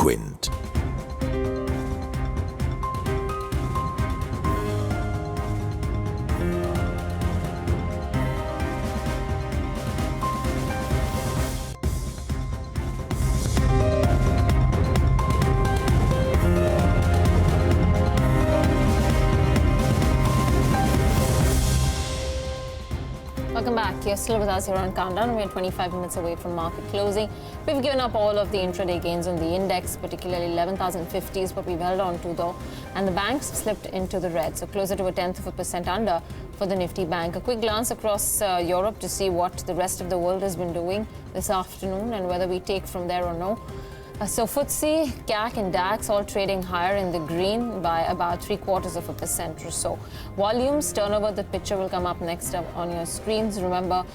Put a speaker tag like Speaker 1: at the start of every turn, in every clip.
Speaker 1: frequent.
Speaker 2: Welcome back. You're still with us here on Countdown. We're 25 minutes away from market closing. We've given up all of the intraday gains on the index, particularly 11,050 is what we've held on to though. And the banks slipped into the red, so closer to 0.1% under for the Nifty Bank. A quick glance across Europe to see what the rest of the world has been doing this afternoon and whether we take from there or no. So FTSE, CAC and DAX all trading higher in the green by about 0.75% or so. Volumes, turnover, the picture will come up next up on your screens. Remember,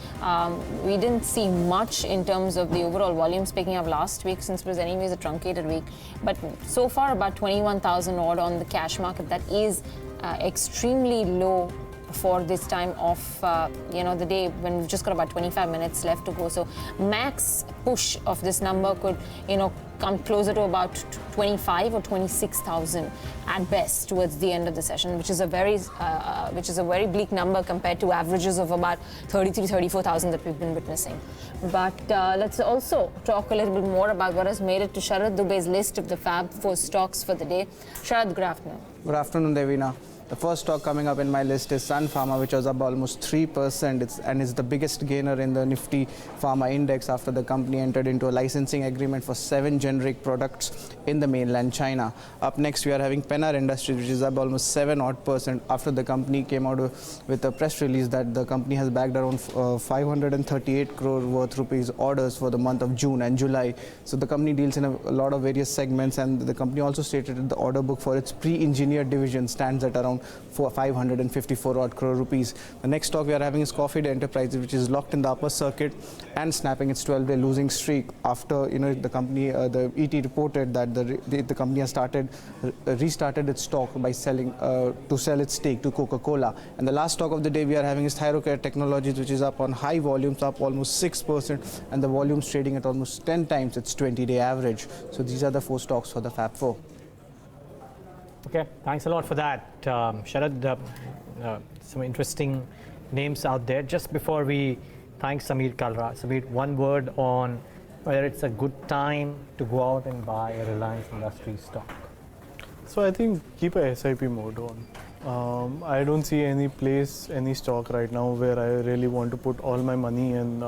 Speaker 2: we didn't see much in terms of the overall volumes picking up last week since it was anyways a truncated week. But so far about 21,000 odd on the cash market. That is extremely low for this time of the day when we've just got about 25 minutes left to go. So max push of this number could come closer to about 25 or 26,000 at best towards the end of the session, which is a very bleak number compared to averages of about 33,000-34,000 that we've been witnessing. But let's also talk a little bit more about what has made it to Sharad Dubey's list of the Fab 4 stocks for the day. Sharad, good afternoon.
Speaker 3: Good afternoon, Devina. The first stock coming up in my list is Pharma, which was up almost 3%. And is the biggest gainer in the Nifty Pharma index after the company entered into a licensing agreement for 7 generic products in the mainland China. Up next, we are having Pennar Industries, which is up almost 7% after the company came out with a press release that the company has bagged around 538 crore worth rupees orders for the month of June and July. So the company deals in a lot of various segments, and the company also stated that the order book for its pre-engineered division stands at around 554 odd crore rupees. The next stock we are having is Coffee Day Enterprises, which is locked in the upper circuit and snapping its 12-day losing streak after the company, the ET reported that the company has restarted its stock by selling to sell its stake to Coca-Cola. And the last stock of the day we are having is Thyrocare Technologies, which is up on high volumes, up almost 6%, and the volumes trading at almost 10 times its 20-day average. So these are the 4 stocks for the Fab 4.
Speaker 4: Okay, thanks a lot for that, Sharad. Some interesting names out there. Just before we thank Sameer Kalra, Sameer, one word on whether it's a good time to go out and buy a Reliance Industries stock.
Speaker 5: So I think keep a SIP mode on. I don't see any stock right now where I really want to put all my money and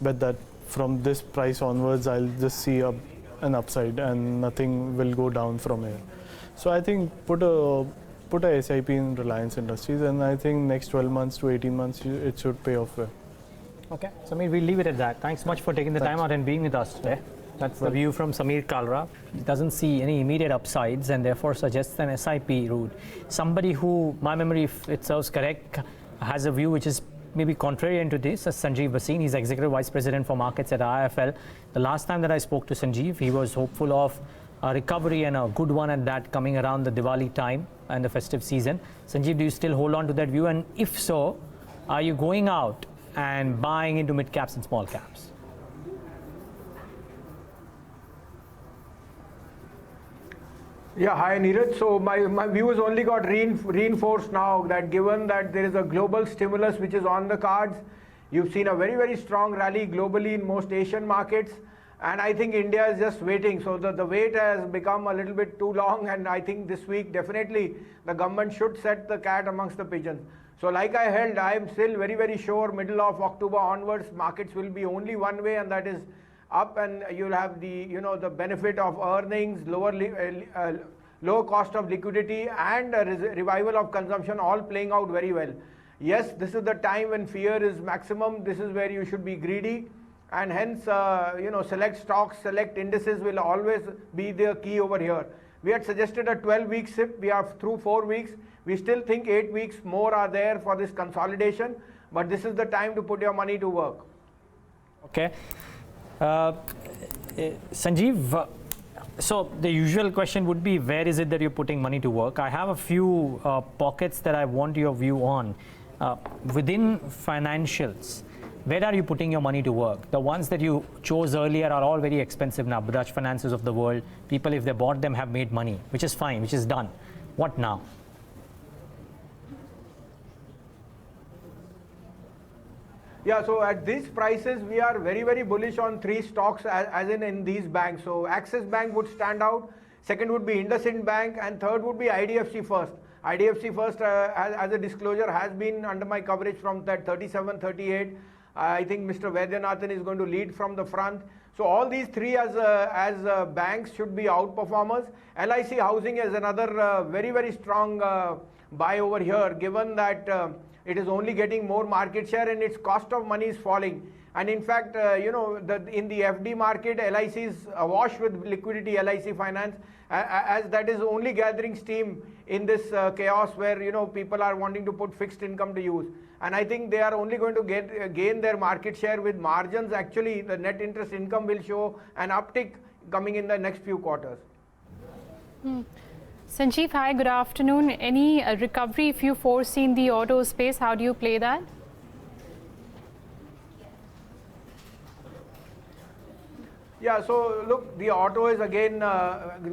Speaker 5: bet that from this price onwards I'll just see an upside and nothing will go down from here. So I think put a SIP in Reliance Industries, and I think next 12 months to 18 months it should pay off well.
Speaker 4: Okay, Sameer, we'll leave it at that. Thanks much for taking the time out and being with us today. That's the view from Sameer Kalra. He doesn't see any immediate upsides and therefore suggests an SIP route. Somebody who, my memory, if it serves correct, has a view which is maybe contrarian to this, as Sanjeev Bhasin. He's Executive Vice President for Markets at IIFL. The last time that I spoke to Sanjeev, he was hopeful of a recovery and a good one at that coming around the Diwali time and the festive season. Sanjeev, do you still hold on to that view? And if so, are you going out and buying into mid caps and small caps?
Speaker 6: Yeah, hi Neeraj. So my view has only got reinforced now that given that there is a global stimulus which is on the cards, you've seen a very, very strong rally globally in most Asian markets. And I think India is just waiting. So the wait has become a little bit too long, and I think this week definitely the government should set the cat amongst the pigeons. So like I held, I am still very, very sure middle of October onwards, markets will be only one way, and that is up, and you'll have the the benefit of earnings, low cost of liquidity, and a revival of consumption all playing out very well. Yes, this is the time when fear is maximum. This is where you should be greedy. And hence, select stocks, select indices will always be the key over here. We had suggested a 12-week SIP. We are through 4 weeks. We still think 8 weeks more are there for this consolidation. But this is the time to put your money to work.
Speaker 4: Okay. Sanjeev, so the usual question would be, where is it that you're putting money to work? I have a few pockets that I want your view on. Within financials, where are you putting your money to work? The ones that you chose earlier are all very expensive now. Bajaj Finances of the world, people, if they bought them, have made money, which is fine, which is done. What now?
Speaker 6: Yeah, so at these prices, we are very, very bullish on three stocks as in these banks. So Axis Bank would stand out, second would be IndusInd Bank, and third would be IDFC First. IDFC First, as a disclosure, has been under my coverage from that 37, 38. I think Mr. Vaidyanathan is going to lead from the front. So all these three as banks should be outperformers. LIC Housing is another very, very strong buy over here, given that it is only getting more market share and its cost of money is falling. And in fact, in the FD market, LIC is awash with liquidity, LIC Finance, as that is only gathering steam in this chaos where people are wanting to put fixed income to use. And I think they are only going to gain their market share with margins. Actually, the net interest income will show an uptick coming in the next few quarters.
Speaker 1: Sanjeev, hi, good afternoon. Any recovery if you foresee in the auto space? How do you play that?
Speaker 6: Yeah, so look, the auto is again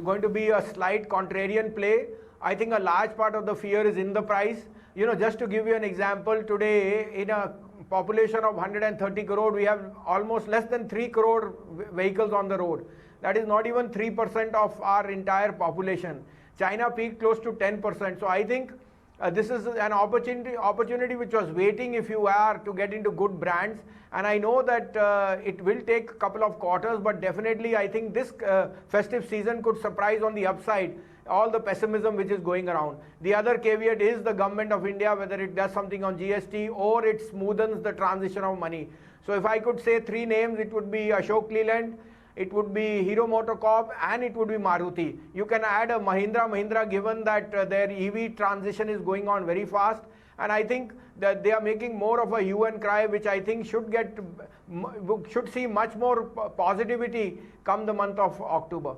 Speaker 6: going to be a slight contrarian play. I think a large part of the fear is in the price. Just to give you an example, today in a population of 130 crore, we have almost less than 3 crore vehicles on the road. That is not even 3% of our entire population. China peaked close to 10%. So I think this is an opportunity which was waiting if you are to get into good brands. And I know that it will take a couple of quarters, but definitely I think this festive season could surprise on the upside all the pessimism which is going around. The other caveat is the government of India, whether it does something on GST or it smoothens the transition of money. So if I could say three names, it would be Ashok Leyland, it would be Hero MotoCorp, and it would be Maruti. You can add a Mahindra given that their EV transition is going on very fast. And I think that they are making more of a hue and cry, which I think should see much more positivity come the month of October.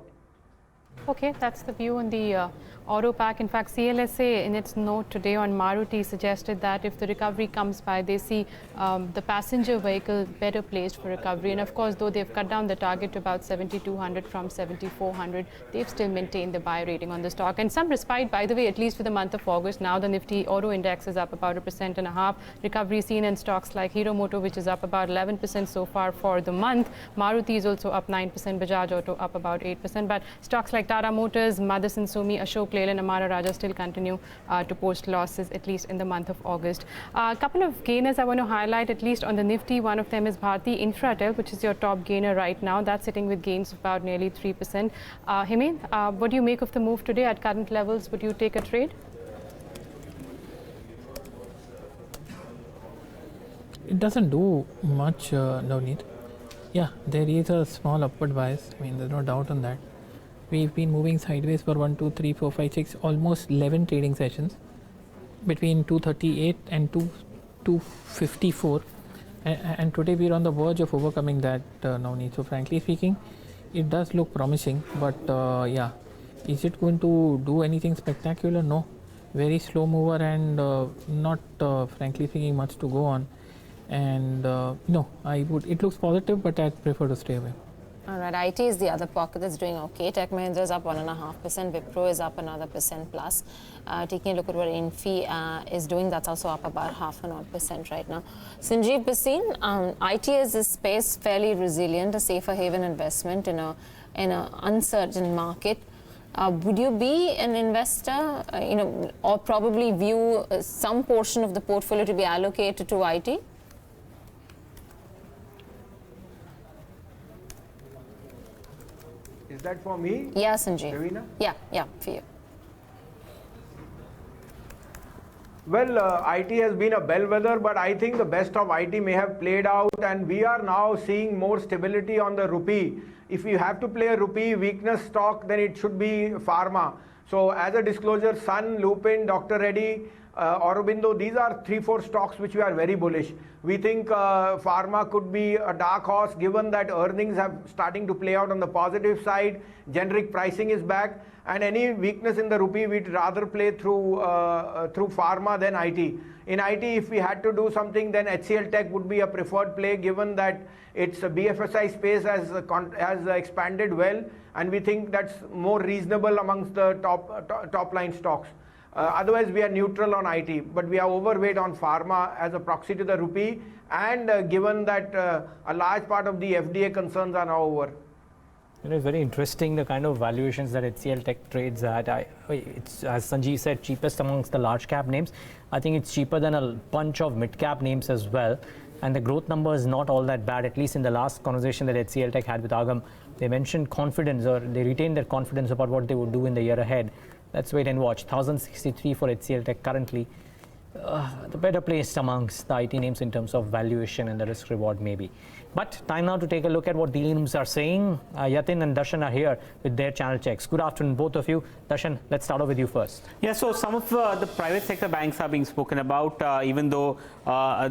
Speaker 1: Okay, that's the view on the auto pack. In fact, CLSA in its note today on Maruti suggested that if the recovery comes by, they see the passenger vehicle better placed for recovery. And of course, though they've cut down the target to about 7,200 from 7,400, they've still maintained the buy rating on the stock. And some respite, by the way, at least for the month of August. Now the Nifty Auto Index is up about 1.5%. Recovery seen in stocks like Hero Moto, which is up about 11% so far for the month. Maruti is also up 9%. Bajaj Auto up about 8%. But stocks like Tata Motors, Motherson Sumi, Ashok Leyland, Amara Raja still continue to post losses, at least in the month of August. A couple of gainers I want to highlight, at least on the Nifty. One of them is Bharti Infratel, which is your top gainer right now. That's sitting with gains of about nearly 3%. Hemant, what do you make of the move today at current levels? Would you take a trade?
Speaker 7: It doesn't do much, Navneet. Yeah, there is a small upward bias. I mean, there's no doubt on that. We've been moving sideways for 1, 2, 3, 4, 5, 6, almost 11 trading sessions between 238 and 254. And today we're on the verge of overcoming that, Navneet. So frankly speaking, it does look promising. But yeah, is it going to do anything spectacular? No. Very slow mover and not, frankly speaking, much to go on. And no, it looks positive, but I'd prefer to stay away.
Speaker 2: All right, IT is the other pocket that's doing okay. Tech Mahindra is up 1.5%. Wipro is up another % plus. Taking a look at what Infi is doing, that's also up about 0.5% right now. Sanjeev Bhasin, IT is a space fairly resilient, a safer haven investment in an uncertain market. Would you be an investor, or probably view some portion of the portfolio to be allocated to IT?
Speaker 6: Is that for me?
Speaker 2: Yeah, Sanjeev.
Speaker 6: Ravina?
Speaker 2: Yeah, for you.
Speaker 6: Well, IT has been a bellwether, but I think the best of IT may have played out, and we are now seeing more stability on the rupee. If you have to play a rupee weakness stock, then it should be Pharma. So as a disclosure, Sun, Lupin, Dr. Reddy, Aurobindo, these are 3-4 stocks which we are very bullish. We think Pharma could be a dark horse given that earnings have starting to play out on the positive side, generic pricing is back, and any weakness in the rupee we'd rather play through Pharma than IT. In IT, if we had to do something, then HCL Tech would be a preferred play given that its BFSI space has expanded well, and we think that's more reasonable amongst the top line stocks. Otherwise, we are neutral on IT, but we are overweight on Pharma as a proxy to the rupee, and given that a large part of the FDA concerns are now over.
Speaker 4: It is very interesting the kind of valuations that HCL Tech trades at. It's, as Sanjeev said, cheapest amongst the large cap names. I think it's cheaper than a bunch of mid cap names as well. And the growth number is not all that bad, at least in the last conversation that HCL Tech had with Agam. They mentioned confidence, or they retained their confidence about what they would do in the year ahead. Let's wait and watch. 1063 for HCL Tech currently. The better placed amongst the IT names in terms of valuation and the risk reward maybe. But time now to take a look at what deal rooms are saying. Yatin and Darshan are here with their channel checks. Good afternoon, both of you. Darshan, let's start off with you first.
Speaker 8: Yeah, so some of the private sector banks are being spoken about, even though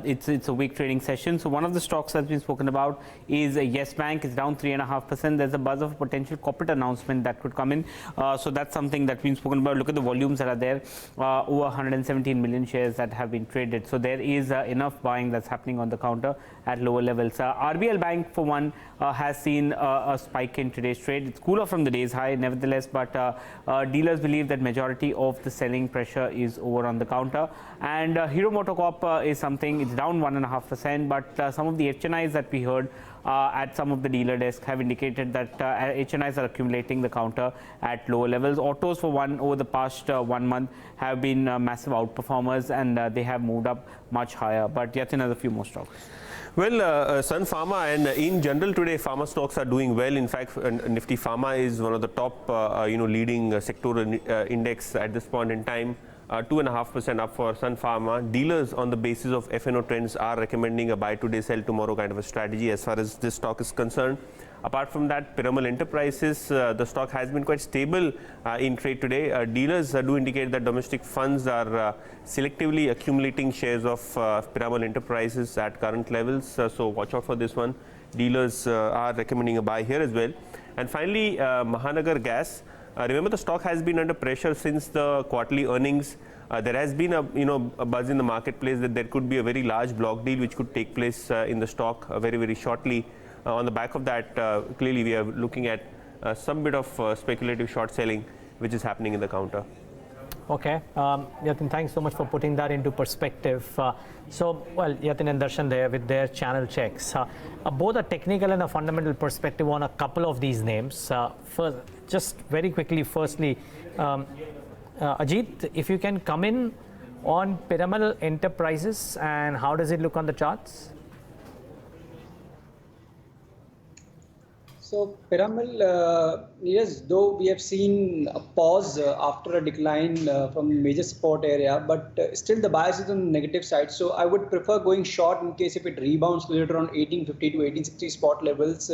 Speaker 8: it's a weak trading session. So one of the stocks that's been spoken about is Yes Bank. It's down 3.5%. There's a buzz of a potential corporate announcement that could come in. So that's something that's been spoken about. Look at the volumes that are there, over 117 million shares that have been traded. So there is enough buying that's happening on the counter at lower levels. RBL Bank, for one, has seen a spike in today's trade. It's cooler from the day's high, nevertheless, but dealers believe that majority of the selling pressure is over on the counter. And Hero MotoCorp is something, it's down 1.5%, but some of the HNIs that we heard at some of the dealer desks have indicated that HNIs are accumulating the counter at lower levels. Autos, for one, over the past 1 month have been massive outperformers, and they have moved up much higher. But Yatin has a few more stocks.
Speaker 9: Well, Sun Pharma and in general today, pharma stocks are doing well. In fact, Nifty Pharma is one of the top, leading sectoral index at this point in time. 2.5% up for Sun Pharma. Dealers, on the basis of FNO trends, are recommending a buy today, sell tomorrow kind of a strategy as far as this stock is concerned. Apart from that, Piramal Enterprises, the stock has been quite stable in trade today. Dealers do indicate that domestic funds are selectively accumulating shares of Piramal Enterprises at current levels. So watch out for this one. Dealers are recommending a buy here as well. And finally, Mahanagar Gas. Remember, the stock has been under pressure since the quarterly earnings. There has been a buzz in the marketplace that there could be a very large block deal which could take place in the stock very shortly. On the back of that, clearly we are looking at some bit of speculative short selling which is happening in the counter.
Speaker 4: Okay, Yatin, thanks so much for putting that into perspective. Yatin and Darshan there with their channel checks. Both a technical and a fundamental perspective on a couple of these names. First, just very quickly, firstly, Ajit, if you can come in on Piramal Enterprises and how does it look on the charts?
Speaker 10: So Piramal, yes, though we have seen a pause after a decline from major support area, but still the bias is on the negative side. So I would prefer going short in case if it rebounds later on 1850 to 1860 spot levels,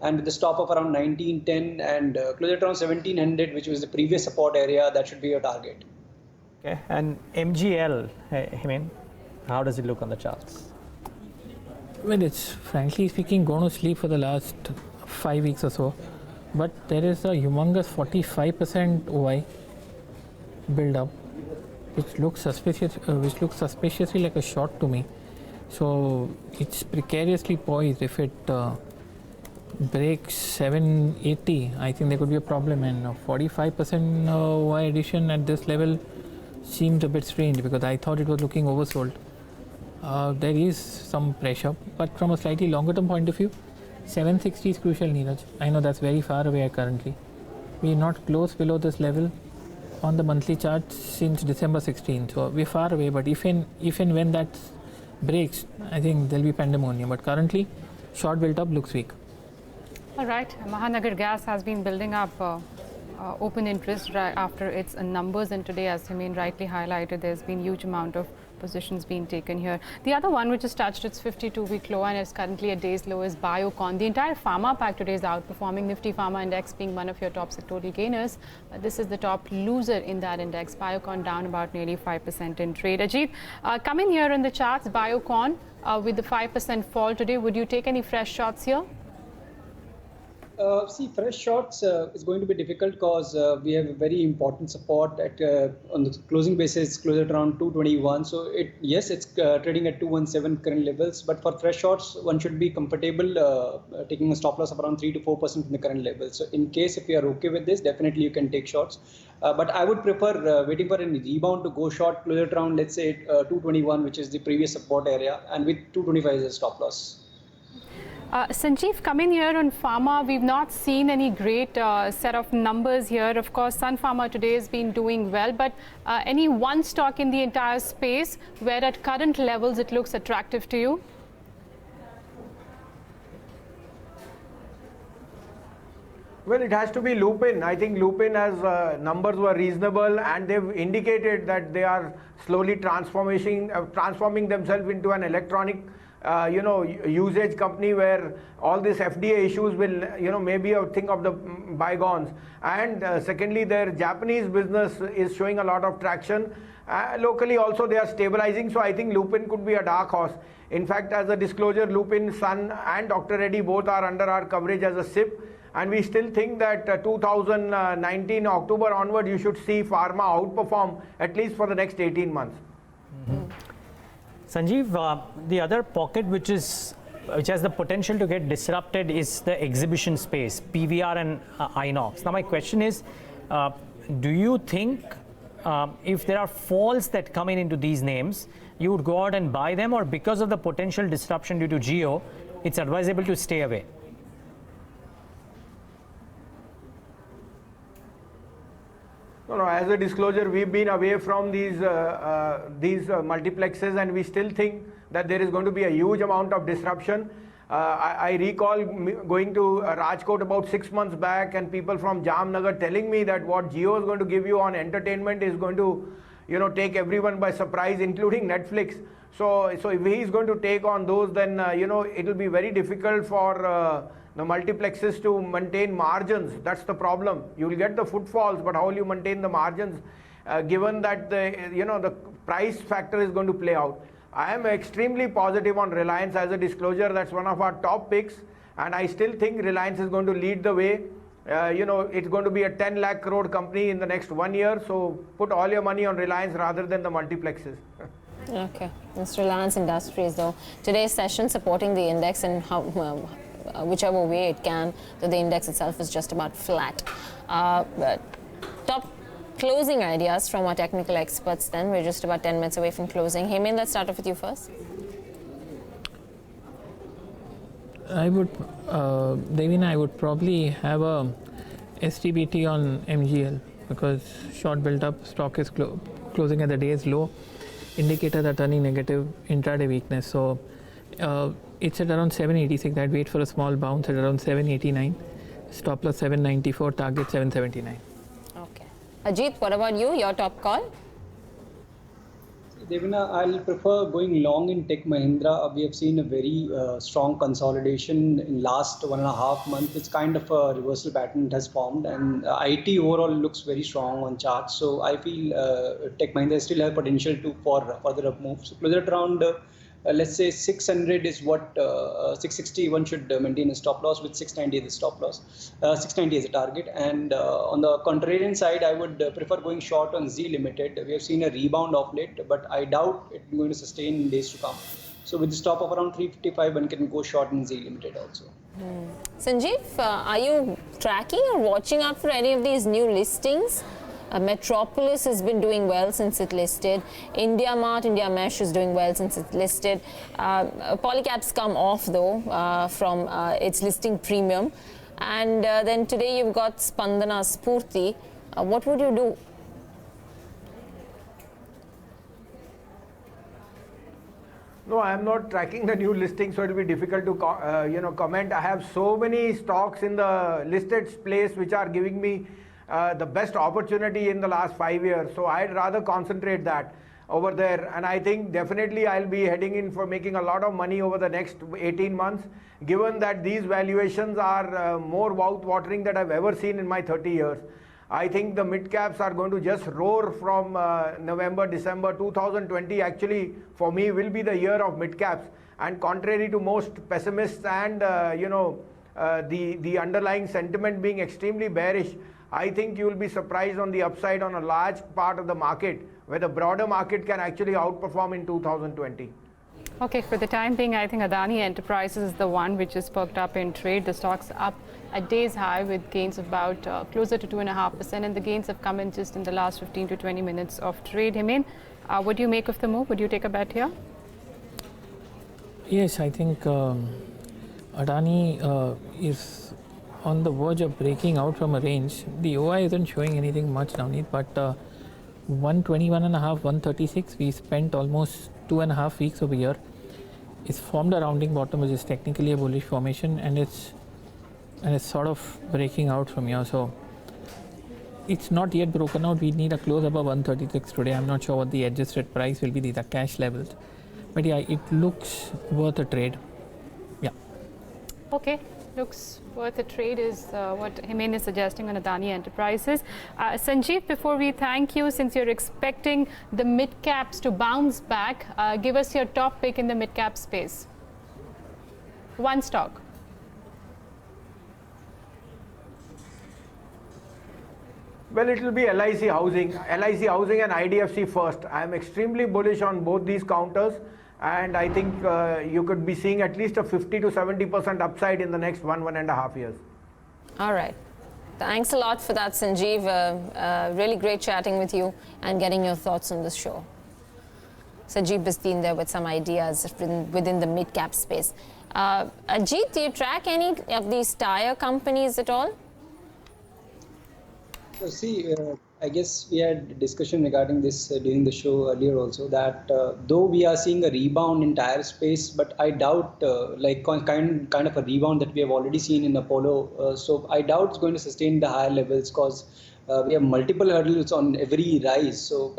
Speaker 10: and with the stop of around 1910 and closer to around 1700, which was the previous support area, that should be your target.
Speaker 4: Okay, and MGL, how does it look on the charts?
Speaker 7: Well, it's frankly speaking going to sleep for the last 5 weeks or so, but there is a humongous 45% OI build up, which looks suspiciously like a short to me. So it's precariously poised. If it breaks 780, I think there could be a problem, and 45% OI addition at this level seems a bit strange because I thought it was looking oversold. There is some pressure, but from a slightly longer term point of view, 760 is crucial, Neeraj. I know that's very far away currently. We are not close below this level on the monthly chart since December 16. So we're far away, but if and when that breaks, I think there'll be pandemonium. But currently, short built up looks weak.
Speaker 1: All right, Mahanagar Gas has been building up open interest right after its numbers, and today, as Himain rightly highlighted, there's been huge amount of positions being taken here. The other one which has touched its 52-week low and is currently at day's low is Biocon. The entire Pharma pack today is outperforming, Nifty Pharma Index being one of your top sectoral gainers. This is the top loser in that index. Biocon down about nearly 5% in trade. Ajit, come in here in the charts, Biocon with the 5% fall today. Would you take any fresh shots here?
Speaker 10: See, fresh shots is going to be difficult because we have a very important support at on the closing basis, closed at around 221. So yes, it's trading at 217 current levels. But for fresh shots, one should be comfortable taking a stop loss of around 3 to 4% in the current level. So in case if you are okay with this, definitely you can take shots. But I would prefer waiting for a rebound to go short, close at around, let's say 221, which is the previous support area, and with 225 as a stop loss.
Speaker 1: Sanjeev, coming here on Pharma, we've not seen any great set of numbers here. Of course, Sun Pharma today has been doing well, but any one stock in the entire space where at current levels it looks attractive to you?
Speaker 6: Well, it has to be Lupin. I think Lupin has numbers were reasonable, and they've indicated that they are slowly transforming themselves into an electronic usage company where all these FDA issues will, maybe a thing of the bygones. And secondly, their Japanese business is showing a lot of traction. Locally also they are stabilizing, so I think Lupin could be a dark horse. In fact, as a disclosure, Lupin, Sun and Dr. Reddy both are under our coverage as a SIP. And we still think that 2019 October onward, you should see Pharma outperform at least for the next 18 months.
Speaker 4: Sanjeev, the other pocket which has the potential to get disrupted is the exhibition space, PVR and Inox. Now my question is, do you think if there are falls that come into these names, you would go out and buy them, or because of the potential disruption due to Jio, it's advisable to stay away?
Speaker 6: No, as a disclosure, we've been away from these multiplexes, and we still think that there is going to be a huge amount of disruption. I recall going to Rajkot about 6 months back, and people from Jamnagar telling me that what Jio is going to give you on entertainment is going to, take everyone by surprise, including Netflix. So if he's going to take on those, then it will be very difficult for the multiplexes to maintain margins. That's the problem. You will get the footfalls, but how will you maintain the margins given that the price factor is going to play out? I am extremely positive on Reliance as a disclosure. That's one of our top picks, and I still think Reliance is going to lead the way. It's going to be a 10 lakh crore company in the next 1 year. So put all your money on Reliance rather than the multiplexes.
Speaker 2: Okay, it's Reliance Industries though. Today's session supporting the index and how. Whichever way it can, the index itself is just about flat. Top closing ideas from our technical experts then. We're just about 10 minutes away from closing. Hemant, let's start off with you first.
Speaker 7: I would, Devina, I would probably have a STBT on MGL because short built up, stock is closing at the day's low. Indicators are turning negative, intraday weakness. So it's at around 786. I'd wait for a small bounce at around 789. Stop loss 794, target 779.
Speaker 2: Okay. Ajit, what about you? Your top call?
Speaker 10: Devina, I'll prefer going long in Tech Mahindra. We have seen a very strong consolidation in last 1.5 months. It's kind of a reversal pattern it has formed, and IT overall looks very strong on charts. So I feel Tech Mahindra still have potential for further up moves. So close at around let's say 600 is what 660 one should maintain a stop loss, with 690 as a stop loss, 690 as a target. And on the contrarian side, I would prefer going short on Z Limited. We have seen a rebound of late, but I doubt it's going to sustain in days to come. So with the stop of around 355, one can go short in Z Limited also.
Speaker 2: Sanjeev, are you tracking or watching out for any of these new listings? Metropolis has been doing well since it listed. India Mart, India Mesh is doing well since it listed. Polycab's come off though from its listing premium. And then today you've got Spandana Spurti. What would you do?
Speaker 6: No, I am not tracking the new listing, so it will be difficult to comment. I have so many stocks in the listed place which are giving me the best opportunity in the last 5 years. So I'd rather concentrate that. over there, and I think definitely I'll be heading in for making a lot of money over the next 18 months, given that these valuations are more mouth-watering that I've ever seen in my 30 years. I think the mid caps are going to just roar from November, December 2020. Actually, for me, will be the year of mid caps. And contrary to most pessimists and the underlying sentiment being extremely bearish, I think you will be surprised on the upside on a large part of the market, where the broader market can actually outperform in 2020.
Speaker 1: Okay, for the time being, I think Adani Enterprises is the one which is perked up in trade. The stock's up at day's high with gains of about closer to 2.5%, and the gains have come in just in the last 15 to 20 minutes of trade. Himen, what do you make of the move? Would you take a bet here?
Speaker 7: Yes, I think Adani is on the verge of breaking out from a range. The OI isn't showing anything much down it, but 121.5, 136, we spent almost 2.5 weeks of a year. It's formed a rounding bottom, which is technically a bullish formation, and it's sort of breaking out from here. So it's not yet broken out. We need a close above 136 today. I'm not sure what the adjusted price will be, these are cash levels. But yeah, it looks worth a trade. Yeah.
Speaker 1: Okay, looks worth a trade is what Himen is suggesting on Adani Enterprises. Sanjeev, before we thank you, since you're expecting the mid caps to bounce back, give us your top pick in the mid cap space. One stock.
Speaker 6: Well, it will be LIC Housing and IDFC first. I am extremely bullish on both these counters, and I think you could be seeing at least a 50 to 70% upside in the next 1.5 years.
Speaker 2: All right. Thanks a lot for that, Sanjeev. Really great chatting with you and getting your thoughts on this show. Sanjeev Bisteen there with some ideas within the mid-cap space. Ajit, do you track any of these tire companies at all?
Speaker 10: So see, I guess we had a discussion regarding this during the show earlier also, that though we are seeing a rebound in tire space, but I doubt kind of a rebound that we have already seen in Apollo. So I doubt it's going to sustain the higher levels, because we have multiple hurdles on every rise. So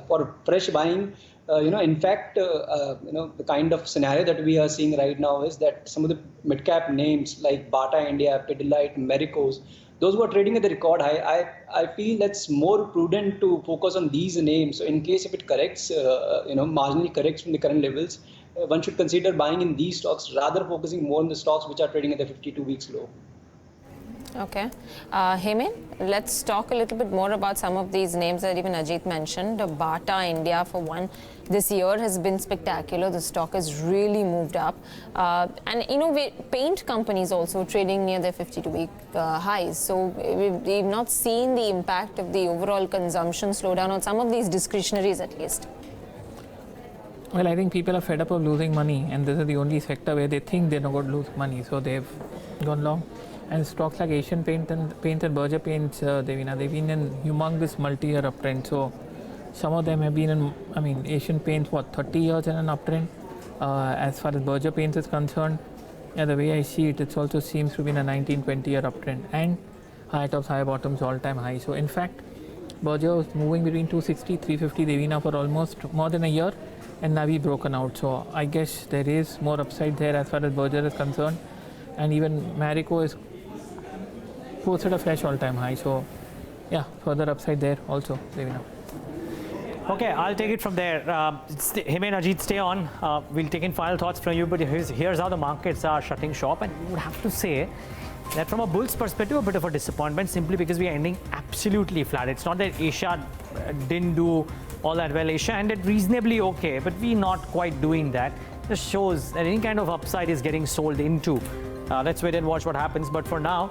Speaker 10: for fresh buying, in fact, the kind of scenario that we are seeing right now is that some of the mid-cap names like Bata India, Pidilite, Marico's, those who are trading at the record high, I feel that's more prudent to focus on these names. So in case if it corrects, marginally corrects from the current levels, one should consider buying in these stocks rather focusing more on the stocks which are trading at the 52 weeks low.
Speaker 2: Okay. Himen, let's talk a little bit more about some of these names that even Ajit mentioned. Bata India, for one, this year has been spectacular. The stock has really moved up. And, paint companies also trading near their 52-week highs. So we've not seen the impact of the overall consumption slowdown on some of these discretionaries at least.
Speaker 7: Well, I think people are fed up of losing money, and this is the only sector where they think they're not going to lose money, so they've gone long. And stocks like Asian Paint and Berger Paints, they've been in humongous multi-year uptrend. So some of them have been in, Asian Paints, 30 years in an uptrend. As far as Berger Paints is concerned, the way I see it, it also seems to be in a 19-20 year uptrend. And high tops, high bottoms, all-time high. So in fact, Berger was moving between 260, 350. They've been now for almost more than a year, and now we've broken out. So I guess there is more upside there as far as Berger is concerned. And even Marico is posted a fresh all-time high. So yeah, further upside there also, Devina.
Speaker 4: Okay, I'll take it from there. Himen, Ajit, stay on. We'll take in final thoughts from you, but here's how the markets are shutting shop. And you would have to say that from a bull's perspective, a bit of a disappointment, simply because we are ending absolutely flat. It's not that Asia didn't do all that well. Asia ended reasonably okay, but we're not quite doing that. This shows that any kind of upside is getting sold into. Let's wait and watch what happens. But for now,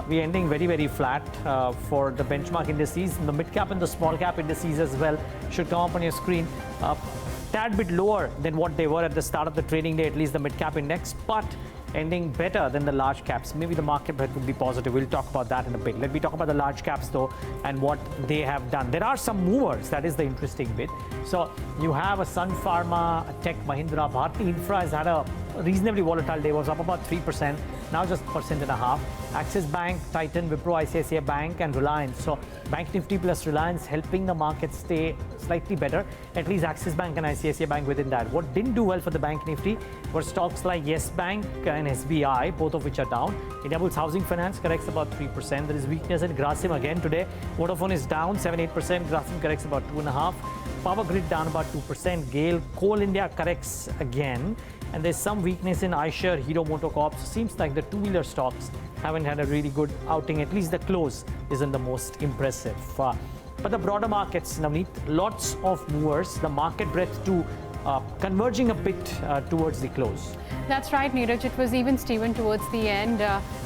Speaker 4: we're ending very, very flat for the benchmark indices. The mid-cap and the small-cap indices as well should come up on your screen. Tad bit lower than what they were at the start of the trading day, at least the mid-cap index, but ending better than the large caps. Maybe the market bet would be positive. We'll talk about that in a bit. Let me talk about the large caps though and what they have done. There are some movers. That is the interesting bit. So you have a Sun Pharma, a Tech Mahindra. Bharti Infra has had a reasonably volatile day. Was up about 3%. Now just 1.5%. Axis Bank, Titan, Wipro, ICICI Bank and Reliance. So Bank Nifty plus Reliance helping the market stay slightly better, at least Axis Bank and ICICI Bank within that. What didn't do well for the Bank Nifty were stocks like Yes Bank and SBI, both of which are down. Indiabulls Housing Finance corrects about 3%. There is weakness in Grasim again today. Vodafone is down 7-8%. Grasim corrects about 2.5%. Power Grid down about 2%. GAIL, Coal India corrects again. And there's some weakness in Eicher, Hero MotoCorp. So seems like the two-wheeler stocks haven't had a really good outing. At least the close isn't the most impressive. But the broader markets, Navneet, lots of movers. The market breadth too converging a bit towards the close.
Speaker 1: That's right, Neeraj. It was even Steven towards the end,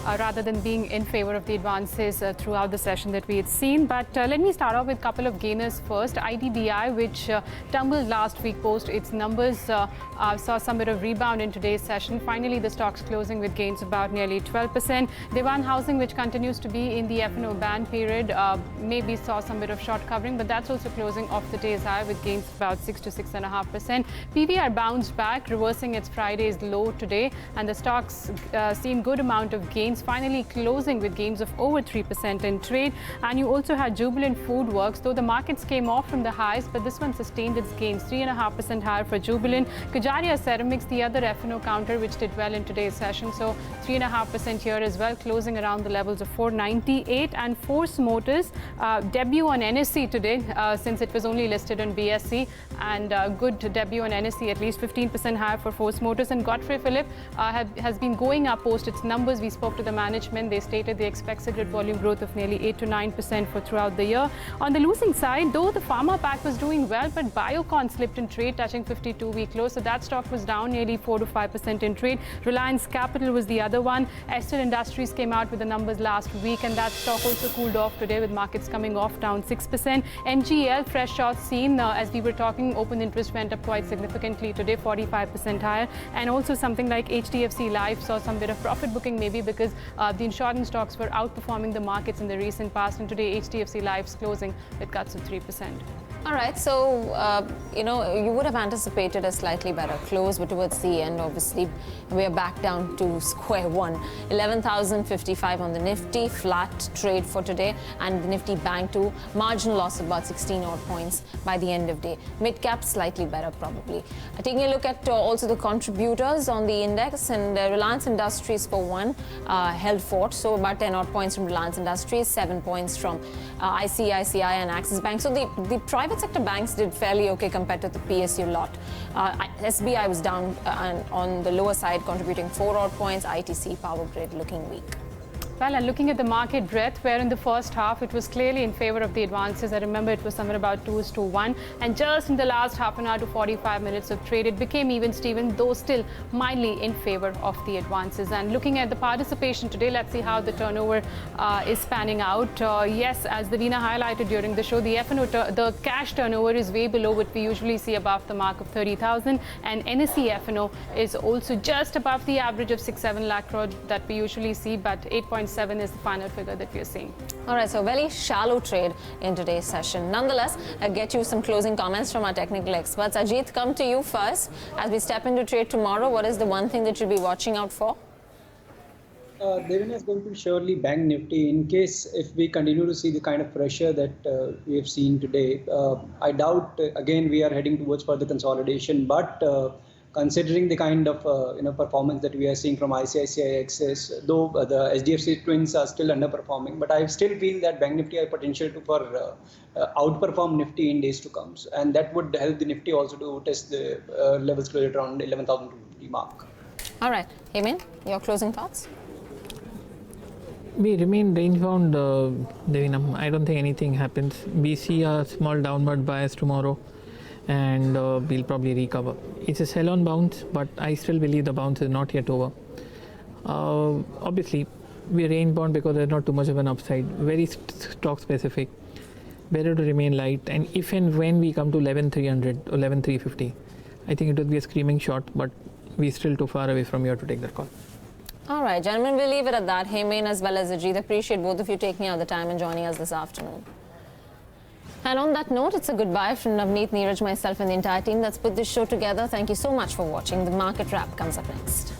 Speaker 1: rather than being in favor of the advances throughout the session that we had seen. But let me start off with a couple of gainers first. IDBI, which tumbled last week post its numbers, saw some bit of rebound in today's session. Finally, the stock's closing with gains about nearly 12%. Dewan Housing, which continues to be in the F&O ban period, maybe saw some bit of short covering, but that's also closing off the day's high with gains about 6 to 6.5%. PVR bounced back, reversing its Friday's low today, and the stock's seen good amount of gains, finally closing with gains of over 3% in trade. And you also had Jubilant Foodworks, though the markets came off from the highs, but this one sustained its gains, 3.5% higher for Jubilant. Kajaria Ceramics, the other F&O counter, which did well in today's session, so 3.5% here as well, closing around the levels of 498. And Force Motors, debut on NSE today, since it was only listed on BSE, and good debut on NSE, at least 15% higher for Force Motors. And Godfrey Phillip has been going up post its numbers. We spoke to the management. They stated they expect cigarette volume growth of nearly 8 to 9% for throughout the year. On the losing side, though, the Pharma pack was doing well, but Biocon slipped in trade, touching 52-week low. So that stock was down nearly 4 to 5% in trade. Reliance Capital was the other one. Ester Industries came out with the numbers last week, and that stock also cooled off today with markets coming off down 6%. NGL, fresh shots seen as we were talking, open interest went up quite significantly today, 45% higher. And also something like HDFC Life saw some bit of profit booking, maybe because the insurance stocks were outperforming the markets in the recent past, and today HDFC Life's closing with cuts of 3%.
Speaker 2: All right, so, you would have anticipated a slightly better close, but towards the end, obviously, we are back down to square one. 11,055 on the Nifty, flat trade for today, and the Nifty Bank too, marginal loss of about 16 odd points by the end of day. Mid-cap slightly better, probably. Taking a look at also the contributors on the index, and Reliance Industries for one held fort, so about 10 odd points from Reliance Industries, 7 points from ICICI and Axis Bank. So the private sector banks did fairly okay compared to the PSU lot. SBI was down on the lower side, contributing 4 odd points. ITC, Power Grid looking weak.
Speaker 1: Well, and looking at the market breadth, where in the first half it was clearly in favor of the advances. I remember it was somewhere about 2:1, and just in the last half an hour to 45 minutes of trade, it became even Steven, though still mildly in favor of the advances. And looking at the participation today, let's see how the turnover is panning out. Yes, as Davina highlighted during the show, the F&O, the cash turnover is way below what we usually see above the mark of 30,000, and NSE F&O is also just above the average of 6-7 lakh crore that we usually see, but 8.7 is the final figure that we are seeing.
Speaker 2: All right, so very shallow trade in today's session. Nonetheless, I'll get you some closing comments from our technical experts. Ajit, come to you first. As we step into trade tomorrow, what is the one thing that you'll be watching out for?
Speaker 10: Devin is going to surely Bank Nifty in case if we continue to see the kind of pressure that we have seen today. I doubt, again, we are heading towards further consolidation, but considering the kind of performance that we are seeing from ICICI Axis, though the HDFC twins are still underperforming, but I still feel that Bank Nifty has potential to outperform Nifty in days to come, and that would help the Nifty also to test the levels closer around 11,250 mark.
Speaker 2: All right, Heyman, your closing thoughts?
Speaker 7: We remain range bound, Devinam. I don't think anything happens. We see a small downward bias tomorrow, and we'll probably recover. It's a sell-on bounce, but I still believe the bounce is not yet over. Obviously, we're range bound because there's not too much of an upside. Very stock specific. Better to remain light. And if and when we come to 11,300 or 11,350, I think it would be a screaming shot, but we're still too far away from here to take that call.
Speaker 2: All right, gentlemen, we'll leave it at that. Heyman as well as Ajit, appreciate both of you taking out the time and joining us this afternoon. And on that note, it's a goodbye from Navneet, Neeraj, myself and the entire team that's put this show together. Thank you so much for watching. The Market Wrap comes up next.